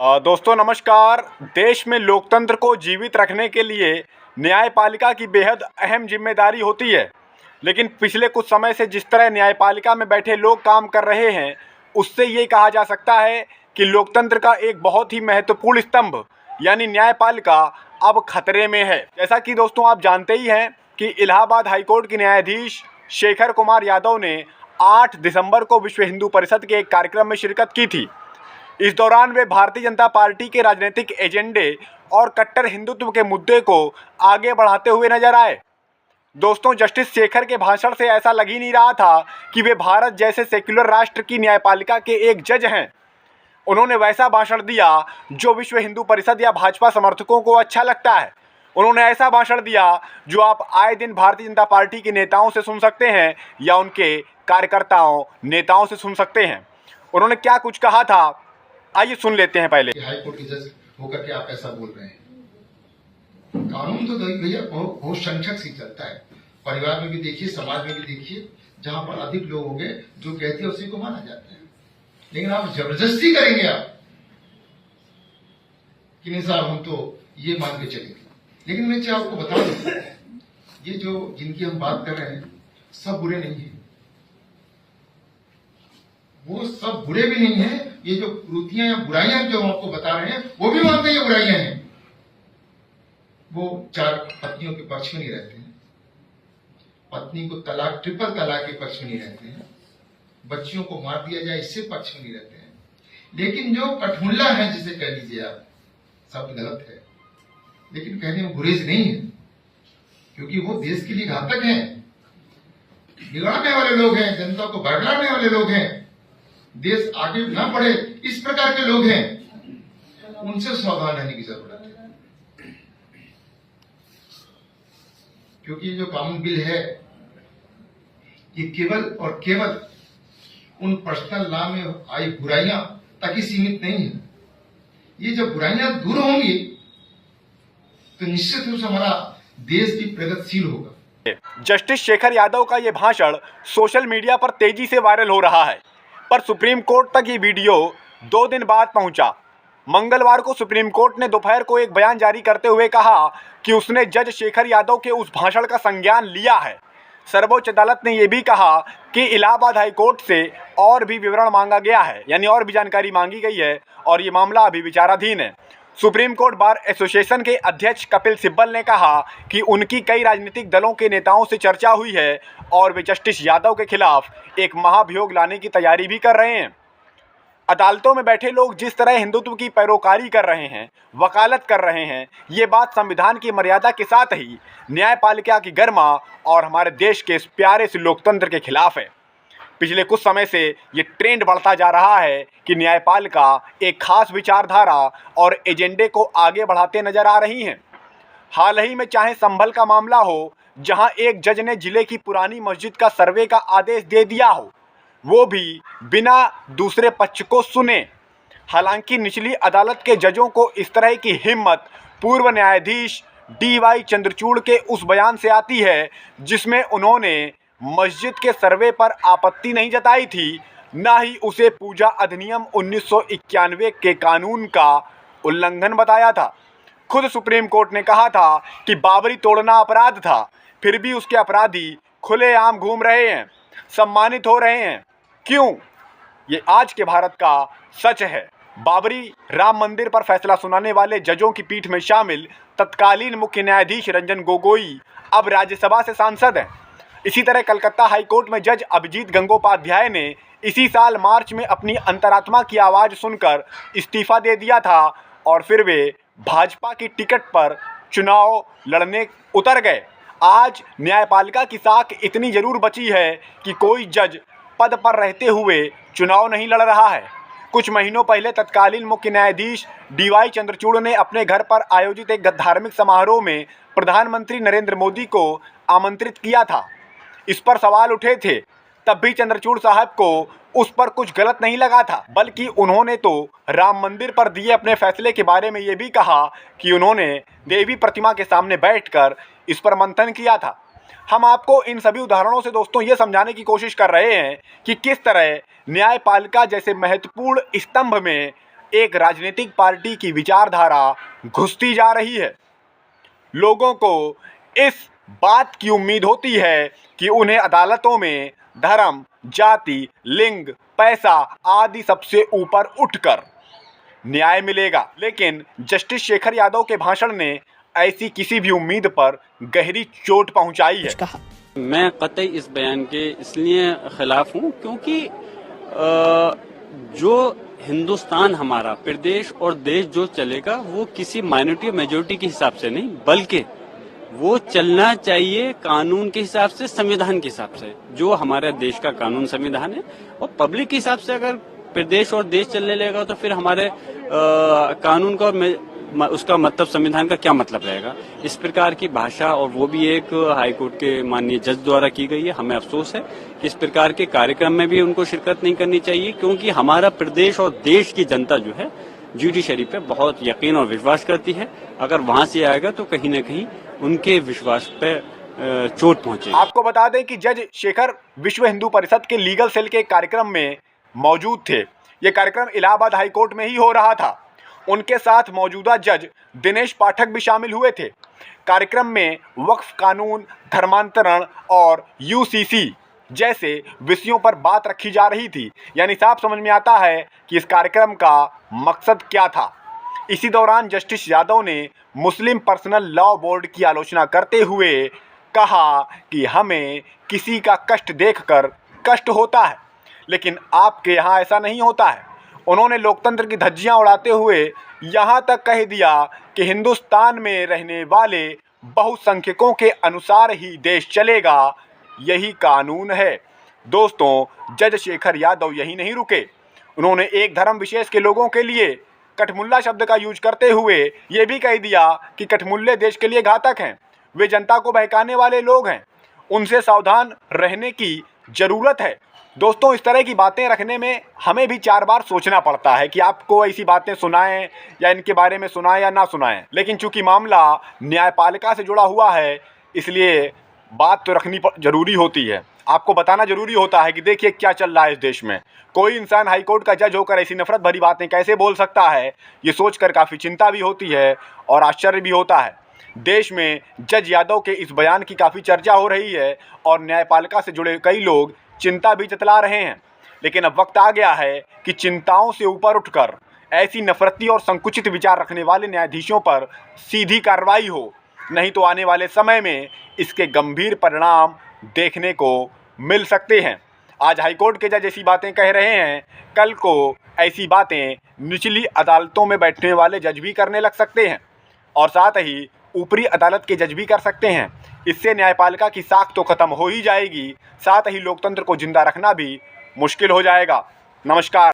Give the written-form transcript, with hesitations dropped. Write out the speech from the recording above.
दोस्तों नमस्कार। देश में लोकतंत्र को जीवित रखने के लिए न्यायपालिका की बेहद अहम जिम्मेदारी होती है, लेकिन पिछले कुछ समय से जिस तरह न्यायपालिका में बैठे लोग काम कर रहे हैं, उससे ये कहा जा सकता है कि लोकतंत्र का एक बहुत ही महत्वपूर्ण स्तंभ यानी न्यायपालिका अब खतरे में है। जैसा कि दोस्तों आप जानते ही हैं कि इलाहाबाद हाईकोर्ट के न्यायाधीश शेखर कुमार यादव ने 8 दिसंबर को विश्व हिंदू परिषद के एक कार्यक्रम में शिरकत की थी। इस दौरान वे भारतीय जनता पार्टी के राजनीतिक एजेंडे और कट्टर हिंदुत्व के मुद्दे को आगे बढ़ाते हुए नजर आए। दोस्तों, जस्टिस शेखर के भाषण से ऐसा लग ही नहीं रहा था कि वे भारत जैसे सेक्युलर राष्ट्र की न्यायपालिका के एक जज हैं। उन्होंने वैसा भाषण दिया जो विश्व हिंदू परिषद या भाजपा समर्थकों को अच्छा लगता है। उन्होंने ऐसा भाषण दिया जो आप आए दिन भारतीय जनता पार्टी के नेताओं से सुन सकते हैं या उनके कार्यकर्ताओं नेताओं से सुन सकते हैं। उन्होंने क्या कुछ कहा था, आइए सुन लेते हैं। पहले, हाईकोर्ट के जज होकर के आप ऐसा बोल रहे हैं। कानून तो भैया बहुत संक्षक से चलता है। परिवार में भी देखिए, समाज में भी देखिए, जहां पर अधिक लोग होंगे जो कहते हैं उसी को माना जाता है। लेकिन आप जबरदस्ती करेंगे आप कि नहीं साहब हम तो ये मान के चलेंगे। लेकिन मैं आपको बता दूं, ये जो जिनकी हम बात कर रहे हैं सब बुरे नहीं है, वो सब बुरे भी नहीं है। ये जो कुरीतियां या बुराइयां जो हम आपको बता रहे हैं वो भी मानते हैं ये बुराइयां हैं। वो 4 पत्नियों के पक्ष में नहीं रहते हैं, पत्नी को तलाक, ट्रिपल तलाक के पक्ष में नहीं रहते हैं, बच्चियों को मार दिया जाए इससे पक्ष में नहीं रहते हैं। लेकिन जो कठमुल्ला है, जिसे कह लीजिए आप, शब्द गलत है लेकिन कहने में गुरेज नहीं है, क्योंकि वो देश के लिए घातक हैं, बिगाड़ने वाले लोग हैं, जनता को बरगलाने वाले लोग हैं, देश आगे ना बढ़े इस प्रकार के लोग हैं। उनसे सावधान रहने की जरूरत है, क्योंकि ये जो कानून बिल है ये केवल और केवल उन पर्सनल लॉ में आई बुराइयां तक ही सीमित नहीं है। ये जब बुराइयां दूर होंगी तो निश्चित रूप से हमारा देश भी प्रगतिशील होगा। जस्टिस शेखर यादव का यह भाषण सोशल मीडिया पर तेजी से वायरल हो रहा है, पर सुप्रीम कोर्ट तक ये वीडियो 2 दिन बाद पहुंचा। मंगलवार को सुप्रीम कोर्ट ने दोपहर को एक बयान जारी करते हुए कहा कि उसने जज शेखर यादव के उस भाषण का संज्ञान लिया है। सर्वोच्च अदालत ने यह भी कहा कि इलाहाबाद हाईकोर्ट से और भी विवरण मांगा गया है, यानी और भी जानकारी मांगी गई है और ये मामला अभी विचाराधीन है। सुप्रीम कोर्ट बार एसोसिएशन के अध्यक्ष कपिल सिब्बल ने कहा कि उनकी कई राजनीतिक दलों के नेताओं से चर्चा हुई है और वे जस्टिस यादव के खिलाफ एक महाभियोग लाने की तैयारी भी कर रहे हैं। अदालतों में बैठे लोग जिस तरह हिंदुत्व की पैरोकारी कर रहे हैं, वकालत कर रहे हैं, ये बात संविधान की मर्यादा के साथ ही न्यायपालिका की गरिमा और हमारे देश के इस प्यारे से लोकतंत्र के खिलाफ है। पिछले कुछ समय से ये ट्रेंड बढ़ता जा रहा है कि न्यायपालिका एक खास विचारधारा और एजेंडे को आगे बढ़ाते नजर आ रही हैं। हाल ही में चाहे संभल का मामला हो, जहां एक जज ने जिले की पुरानी मस्जिद का सर्वे का आदेश दे दिया हो, वो भी बिना दूसरे पक्ष को सुने। हालांकि निचली अदालत के जजों को इस तरह की हिम्मत पूर्व न्यायाधीश DY चंद्रचूड़ के उस बयान से आती है जिसमें उन्होंने मस्जिद के सर्वे पर आपत्ति नहीं जताई थी, ना ही उसे पूजा अधिनियम 1991 के कानून का उल्लंघन बताया था। खुद सुप्रीम कोर्ट ने कहा था कि बाबरी तोड़ना अपराध था, फिर भी उसके अपराधी खुलेआम घूम रहे हैं, सम्मानित हो रहे हैं। क्यों? ये आज के भारत का सच है। बाबरी राम मंदिर पर फैसला सुनाने वाले जजों की पीठ में शामिल तत्कालीन मुख्य न्यायाधीश रंजन गोगोई अब राज्यसभा से सांसद हैं। इसी तरह कलकत्ता हाईकोर्ट में जज अभिजीत गंगोपाध्याय ने इसी साल मार्च में अपनी अंतरात्मा की आवाज़ सुनकर इस्तीफा दे दिया था और फिर वे भाजपा की टिकट पर चुनाव लड़ने उतर गए। आज न्यायपालिका की साख इतनी जरूर बची है कि कोई जज पद पर रहते हुए चुनाव नहीं लड़ रहा है। कुछ महीनों पहले तत्कालीन मुख्य न्यायाधीश DY चंद्रचूड़ ने अपने घर पर आयोजित एक धार्मिक समारोह में प्रधानमंत्री नरेंद्र मोदी को आमंत्रित किया था। इस पर सवाल उठे थे, तब भी चंद्रचूड़ साहब को उस पर कुछ गलत नहीं लगा था, बल्कि उन्होंने तो राम मंदिर पर दिए अपने फैसले के बारे में ये भी कहा कि उन्होंने देवी प्रतिमा के सामने बैठकर इस पर मंथन किया था। हम आपको इन सभी उदाहरणों से दोस्तों ये समझाने की कोशिश कर रहे हैं कि किस तरह न्यायपालिका जैसे महत्वपूर्ण स्तंभ में एक राजनीतिक पार्टी की विचारधारा घुसती जा रही है। लोगों को इस बात की उम्मीद होती है कि उन्हें अदालतों में धर्म, जाति, लिंग, पैसा आदि सबसे ऊपर उठकर न्याय मिलेगा। लेकिन जस्टिस शेखर यादव के भाषण ने ऐसी किसी भी उम्मीद पर गहरी चोट पहुंचाई है। मैं कतई इस बयान के इसलिए खिलाफ हूं क्योंकि जो हिंदुस्तान हमारा प्रदेश और देश जो चलेगा वो किसी माइनॉरिटी और मेजोरिटी के हिसाब से नहीं, बल्कि वो चलना चाहिए कानून के हिसाब से, संविधान के हिसाब से। जो हमारे देश का कानून संविधान है, और पब्लिक के हिसाब से अगर प्रदेश और देश चलने लगेगा तो फिर हमारे कानून का और उसका मतलब संविधान का क्या मतलब रहेगा। इस प्रकार की भाषा, और वो भी एक हाईकोर्ट के माननीय जज द्वारा की गई है। हमें अफसोस है कि इस प्रकार के कार्यक्रम में भी उनको शिरकत नहीं करनी चाहिए, क्योंकि हमारा प्रदेश और देश की जनता जो है जुडिशरी पे बहुत यकीन और विश्वास करती है। अगर वहां से आएगा तो कहीं न कहीं उनके विश्वास पे चोट पहुंचेगी। आपको बता दें कि जज शेखर विश्व हिंदू परिषद के लीगल सेल के कार्यक्रम में मौजूद थे। ये कार्यक्रम इलाहाबाद हाईकोर्ट में ही हो रहा था। उनके साथ मौजूदा जज दिनेश पाठक भी शामिल हुए थे। कार्यक्रम में वक्फ कानून, धर्मांतरण और यूसीसी जैसे विषयों पर बात रखी जा रही थी। यानी साफ समझ में आता है कि इस कार्यक्रम का मकसद क्या था। इसी दौरान जस्टिस यादव ने मुस्लिम पर्सनल लॉ बोर्ड की आलोचना करते हुए कहा कि हमें किसी का कष्ट देखकर कष्ट होता है, लेकिन आपके यहाँ ऐसा नहीं होता है। उन्होंने लोकतंत्र की धज्जियां उड़ाते हुए यहाँ तक कह दिया कि हिंदुस्तान में रहने वाले बहुसंख्यकों के अनुसार ही देश चलेगा, यही कानून है। दोस्तों, जज शेखर यादव यही नहीं रुके। उन्होंने एक धर्म विशेष के लोगों के लिए कठमुल्ला शब्द का यूज करते हुए ये भी कह दिया कि कठमुल्ले देश के लिए घातक हैं, वे जनता को बहकाने वाले लोग हैं, उनसे सावधान रहने की ज़रूरत है। दोस्तों, इस तरह की बातें रखने में हमें भी 4 बार सोचना पड़ता है कि आपको ऐसी बातें सुनाएं या इनके बारे में सुनाएं या ना सुनाएं। लेकिन चूंकि मामला न्यायपालिका से जुड़ा हुआ है, इसलिए बात तो रखनी ज़रूरी होती है। आपको बताना ज़रूरी होता है कि देखिए क्या चल रहा है इस देश में। कोई इंसान हाईकोर्ट का जज होकर ऐसी नफरत भरी बातें कैसे बोल सकता है, ये सोचकर काफ़ी चिंता भी होती है और आश्चर्य भी होता है। देश में जज यादव के इस बयान की काफ़ी चर्चा हो रही है और न्यायपालिका से जुड़े कई लोग चिंता भी जतला रहे हैं। लेकिन अब वक्त आ गया है कि चिंताओं से ऊपर उठकर ऐसी नफरती और संकुचित विचार रखने वाले न्यायाधीशों पर सीधी कार्रवाई हो, नहीं तो आने वाले समय में इसके गंभीर परिणाम देखने को मिल सकते हैं। आज हाईकोर्ट के जज ऐसी बातें कह रहे हैं, कल को ऐसी बातें निचली अदालतों में बैठने वाले जज भी करने लग सकते हैं और साथ ही ऊपरी अदालत के जज भी कर सकते हैं। इससे न्यायपालिका की साख तो खत्म हो ही जाएगी, साथ ही लोकतंत्र को जिंदा रखना भी मुश्किल हो जाएगा। नमस्कार।